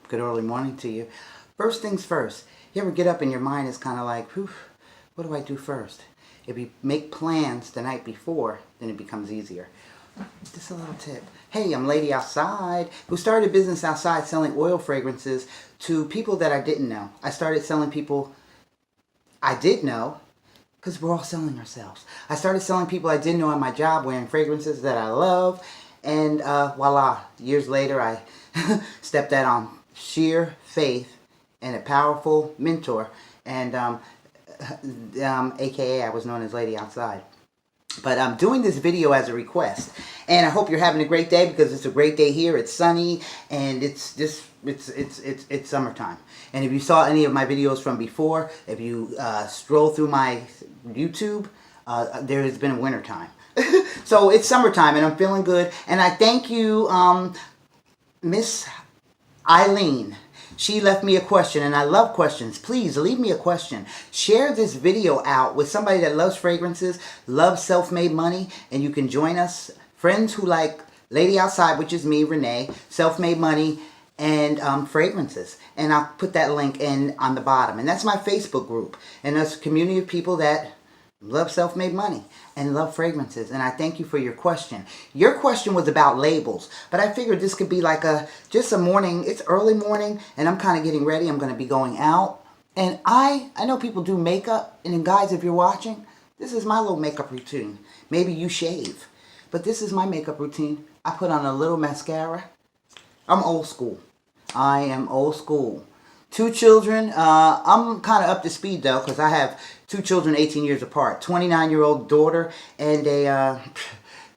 Good early morning to you. First things first. You ever get up and your mind is kind of like, whew, what do I do first? If you make plans the night before, then it becomes easier. Just a little tip. Hey, I'm Lady Outside, who started a business outside selling oil fragrances to people that I didn't know. I started selling people I did know, because we're all selling ourselves. I started selling people I didn't know at my job wearing fragrances that I love, and voila, years later I stepped out on sheer faith and a powerful mentor, and aka I was known as Lady Outside. But I'm doing this video as a request, and I hope you're having a great day, because it's a great day here. It's sunny, and it's summertime. And if you saw any of my videos from before, if you stroll through my YouTube, there has been a winter time. So it's summertime, and I'm feeling good. And I thank you, Miss Eileen. She left me a question, and I love questions. Please leave me a question. Share this video out with somebody that loves fragrances, loves self-made money, and you can join us. Friends who like Lady Outside, which is me, Renee, self-made money, and fragrances. And I'll put that link in on the bottom. And that's my Facebook group. And that's a community of people that love self-made money and love fragrances. And I thank you for your question. Your question was about labels, but I figured this could be like just a morning. It's early morning, and I'm kind of getting ready. I'm going to be going out, and I know people do makeup, and then guys, if you're watching, this is my little makeup routine. Maybe you shave, but this is my makeup routine. I put on a little mascara. I'm old school. I am old school. 2 children. I'm kind of up to speed, though, because I have 2 children 18 years apart. 29-year-old daughter and a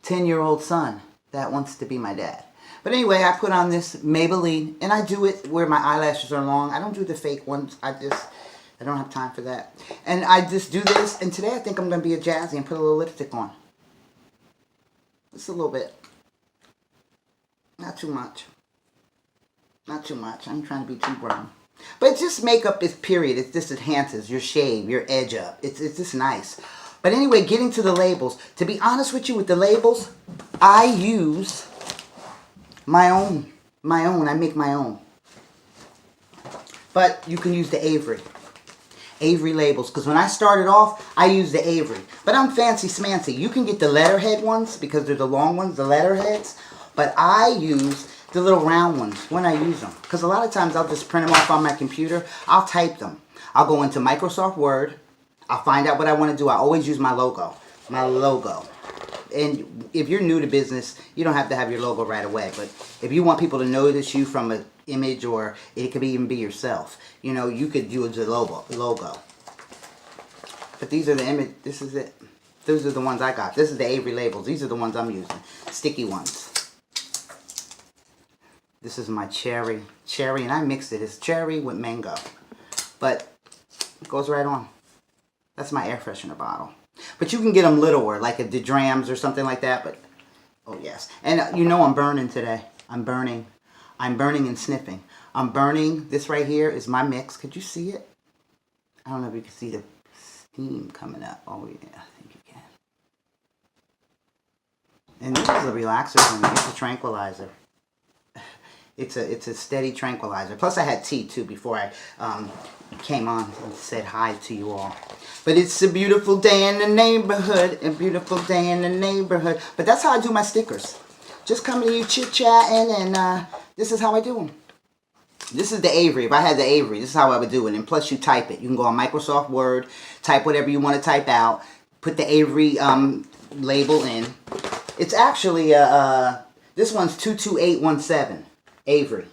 10-year-old son that wants to be my dad. But anyway, I put on this Maybelline, and I do it where my eyelashes are long. I don't do the fake ones. I don't have time for that. And I just do this, and today I think I'm going to be a jazzy and put a little lipstick on. Just a little bit. Not too much. Not too much. I'm trying to be too brown. But just makeup is period. It just enhances your shave, your edge up. It's just nice. But anyway, getting to the labels. To be honest with you, with the labels, I use my own. I make my own. But you can use the Avery. Avery labels. Because when I started off, I used the Avery. But I'm fancy smancy. You can get the letterhead ones, because they're the long ones, the letterheads. But I use the little round ones when I use them. Because a lot of times I'll just print them off on my computer. I'll type them. I'll go into Microsoft Word. I'll find out what I want to do. I always use my logo. My logo. And if you're new to business, you don't have to have your logo right away. But if you want people to notice you from an image, or it could even be yourself, you know, you could use the logo. But these are the image. This is it. Those are the ones I got. This is the Avery labels. These are the ones I'm using. Sticky ones. This is my cherry, and I mixed it. It's cherry with mango, but it goes right on. That's my air freshener bottle. But you can get them littler, like a Drams or something like that. But oh yes, and you know I'm burning today. I'm burning and sniffing. I'm burning. This right here is my mix. Could you see it? I don't know if you can see the steam coming up. Oh yeah, I think you can. And this is a relaxer for me. It's a tranquilizer. It's a steady tranquilizer. Plus I had tea too before I came on and said hi to you all. But it's a beautiful day in the neighborhood. A beautiful day in the neighborhood. But that's how I do my stickers. Just coming to you chit-chatting, and this is how I do them. This is the Avery. If I had the Avery, this is how I would do it. And plus you type it. You can go on Microsoft Word, type whatever you want to type out, put the Avery label in. It's actually, this one's 22817. Avery.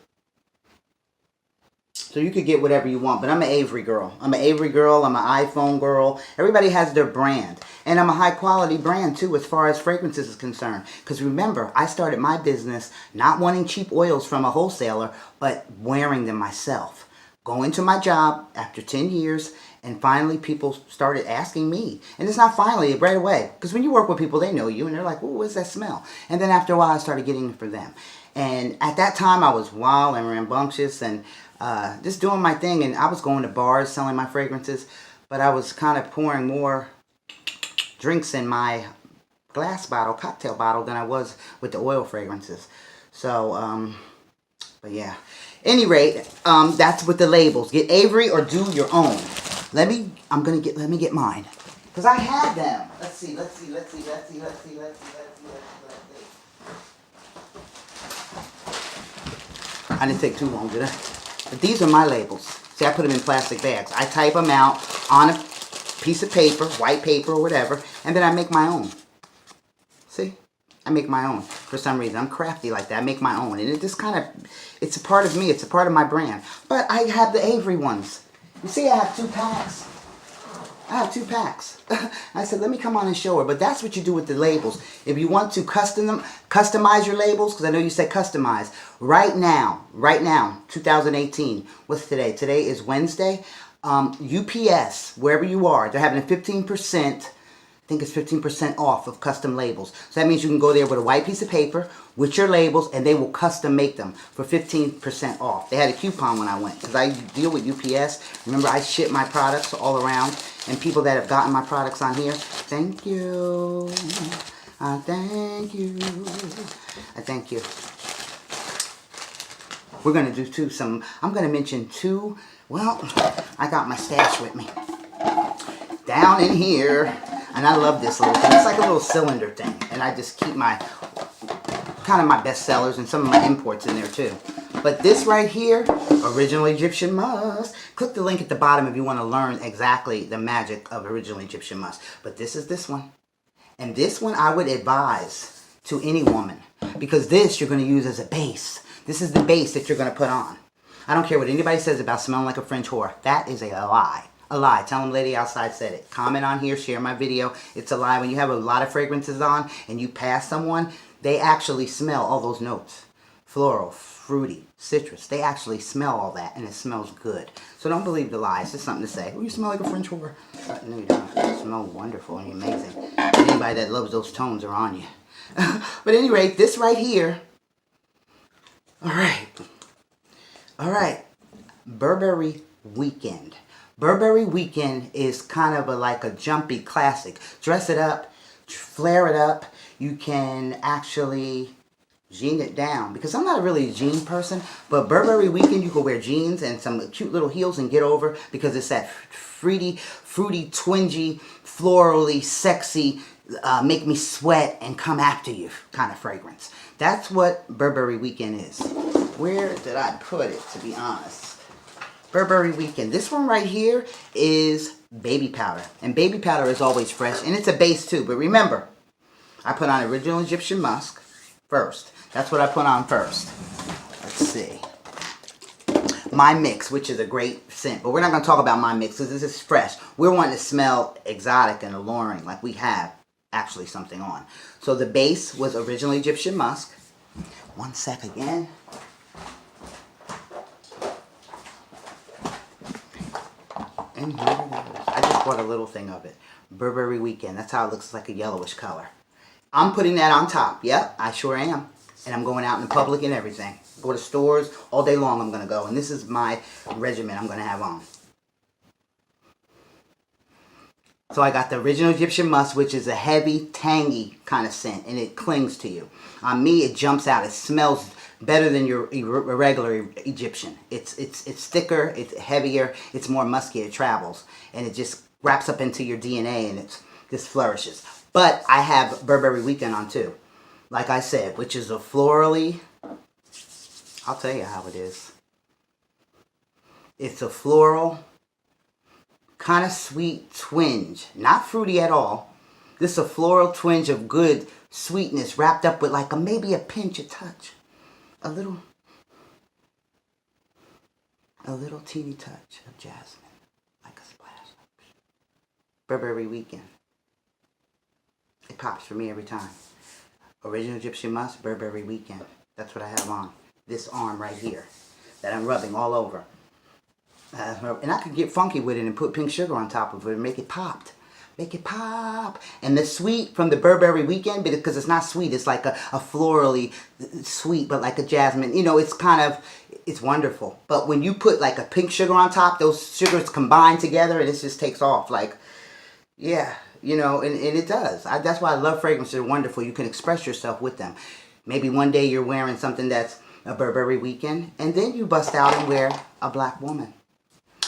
So you could get whatever you want, but I'm an Avery girl. I'm an Avery girl. I'm an iPhone girl. Everybody has their brand. And I'm a high quality brand too as far as fragrances is concerned. Because remember, I started my business not wanting cheap oils from a wholesaler, but wearing them myself. Going to my job after 10 years, and finally people started asking me. And it's not finally, right away. Because when you work with people, they know you, and they're like, "Ooh, what's that smell?" And then after a while, I started getting it for them. And at that time, I was wild and rambunctious and just doing my thing. And I was going to bars selling my fragrances. But I was kind of pouring more drinks in my glass bottle, cocktail bottle, than I was with the oil fragrances. So, but yeah. Any rate, that's with the labels. Get Avery or do your own. Let me get mine. Because I had them. Let's see. I didn't take too long, did I? But these are my labels. See, I put them in plastic bags. I type them out on a piece of paper, white paper or whatever, and then I make my own. See? I make my own. For some reason, I'm crafty like that. I make my own. And it just kind of, it's a part of me. It's a part of my brand. But I have the Avery ones. You see, I have 2 packs. I said, let me come on and show her. But that's what you do with the labels. If you want to customize your labels, because I know you said customize. Right now, 2018. What's today? Today is Wednesday. UPS, wherever you are, they're having a 15%. I think it's 15% off of custom labels. So that means you can go there with a white piece of paper with your labels and they will custom make them for 15% off. They had a coupon when I went because I deal with UPS. Remember, I ship my products all around, and people that have gotten my products on here, thank you. Thank you. I thank you. We're going to do I'm going to mention 2. Well, I got my stash with me. Down in here. And I love this little thing. It's like a little cylinder thing. And I just keep my best sellers and some of my imports in there too. But this right here, Original Egyptian Musk. Click the link at the bottom if you want to learn exactly the magic of Original Egyptian Musk. But this is this one. And this one I would advise to any woman. Because this you're going to use as a base. This is the base that you're going to put on. I don't care what anybody says about smelling like a French whore. That is a lie. A lie. Tell them Lady Outside said it. Comment on here. Share my video. It's a lie. When you have a lot of fragrances on and you pass someone, they actually smell all those notes. Floral, fruity, citrus. They actually smell all that and it smells good. So don't believe the lie. It's just something to say. Oh, you smell like a French whore. No, you don't. You smell wonderful and amazing. Anybody that loves those tones are on you. But at any rate, this right here. Alright. Burberry Weekend. Burberry Weekend is kind of like a jumpy classic. Dress it up, flare it up. You can actually jean it down. Because I'm not really a jean person, but Burberry Weekend you can wear jeans and some cute little heels and get over because it's that fruity, twingy, florally, sexy, make me sweat and come after you kind of fragrance. That's what Burberry Weekend is. Where did I put it, to be honest? Burberry Weekend. This one right here is baby powder. And baby powder is always fresh. And it's a base too. But remember, I put on Original Egyptian Musk first. That's what I put on first. Let's see. My Mix, which is a great scent. But we're not going to talk about My Mix because this is fresh. We're wanting to smell exotic and alluring like we have actually something on. So the base was Original Egyptian Musk. One sec again. And here it is. I just bought a little thing of it. Burberry Weekend. That's how it looks, like a yellowish color. I'm putting that on top. Yep, I sure am. And I'm going out in public and everything. Go to stores. All day long I'm going to go. And this is my regimen I'm going to have on. So I got the Original Egyptian Musk, which is a heavy, tangy kind of scent. And it clings to you. On me, it jumps out. It smells better than your regular Egyptian. It's thicker, it's heavier, it's more musky, it travels. And it just wraps up into your DNA and it just flourishes. But I have Burberry Weekend on too. Like I said, which is a florally, I'll tell you how it is. It's a floral, kind of sweet twinge. Not fruity at all. This is a floral twinge of good sweetness wrapped up with like maybe a pinch, a touch. A little teeny touch of jasmine, like a splash. Burberry Weekend. It pops for me every time. Original Egyptian Musk, Burberry Weekend. That's what I have on. This arm right here that I'm rubbing all over. And I could get funky with it and put pink sugar on top of it and make it popped. Make it pop. And the sweet from the Burberry Weekend, because it's not sweet, it's like a florally sweet, but like a jasmine. You know, it's it's wonderful. But when you put like a pink sugar on top, those sugars combine together and it just takes off. Like, yeah, you know, and it does. That's why I love fragrances. They're wonderful. You can express yourself with them. Maybe one day you're wearing something that's a Burberry weekend, and then you bust out and wear a black woman.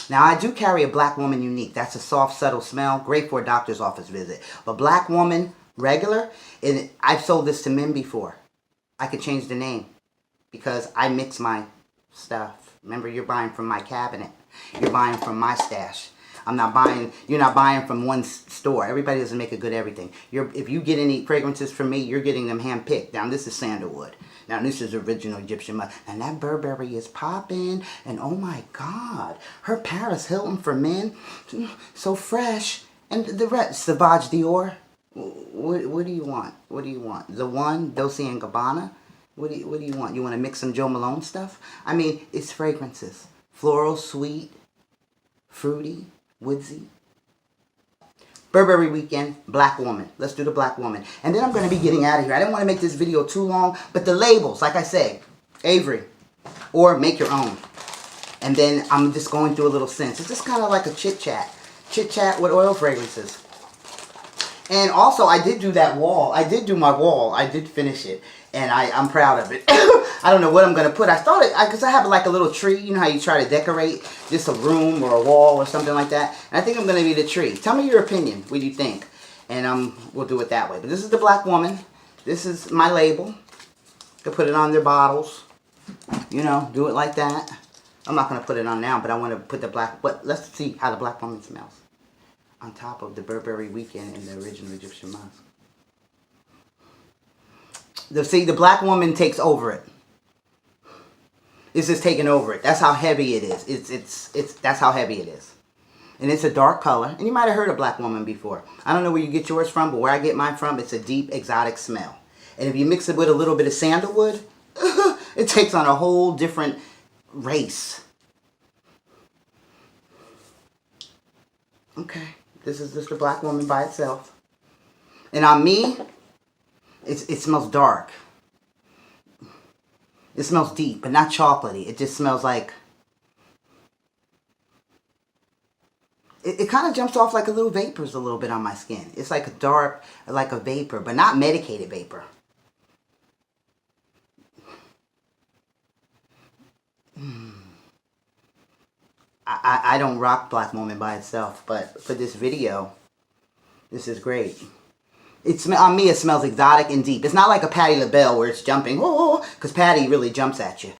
Now, I do carry a black woman unique. That's a soft, subtle smell, great for a doctor's office visit. But black woman regular, and I've sold this to men before. I could change the name because I mix my stuff. Remember, you're buying from my cabinet. You're buying from my stash. You're not buying from one store. Everybody doesn't make a good everything. If you get any fragrances from me, you're getting them hand-picked. Now, this is sandalwood. Now, this is original Egyptian Musk. And that Burberry is popping. And oh my God, her Paris Hilton for men, so fresh. And the rest, Sauvage Dior. What do you want? What do you want? The one, Dolce & Gabbana? What do you want? You want to mix some Joe Malone stuff? I mean, it's fragrances. Floral, sweet, fruity, woodsy. Burberry weekend, black woman. Let's do the black woman. And then I'm going to be getting out of here. I didn't want to make this video too long, but the labels, like I say, Avery, or make your own. And then I'm just going through a little sense. It's just kind of like a chit-chat. Chit-chat with oil fragrances. And also, I did do that wall. I did do my wall. I did finish it. And I'm proud of it. I don't know what I'm going to put. I started, because I have like a little tree. You know how you try to decorate just a room or a wall or something like that. And I think I'm going to be the tree. Tell me your opinion. What do you think? And we'll do it that way. But this is the black woman. This is my label. You can put it on their bottles. You know, do it like that. I'm not going to put it on now, but I want to put the black. But let's see how the black woman smells. On top of the Burberry weekend and the original Egyptian Musk. See, the black woman takes over it. It's just taking over it. That's how heavy it is. That's how heavy it is. And it's a dark color. And you might have heard of black woman before. I don't know where you get yours from, but where I get mine from, it's a deep, exotic smell. And if you mix it with a little bit of sandalwood, it takes on a whole different race. Okay. This is just a black woman by itself. And on me, it smells dark. It smells deep, but not chocolatey. It just smells like... It kind of jumps off like a little vapors a little bit on my skin. It's like a dark, like a vapor, but not medicated vapor. I don't rock black woman by itself, but for this video, this is great. On me, it smells exotic and deep. It's not like a Patti LaBelle where it's jumping, oh, because Patti really jumps at you.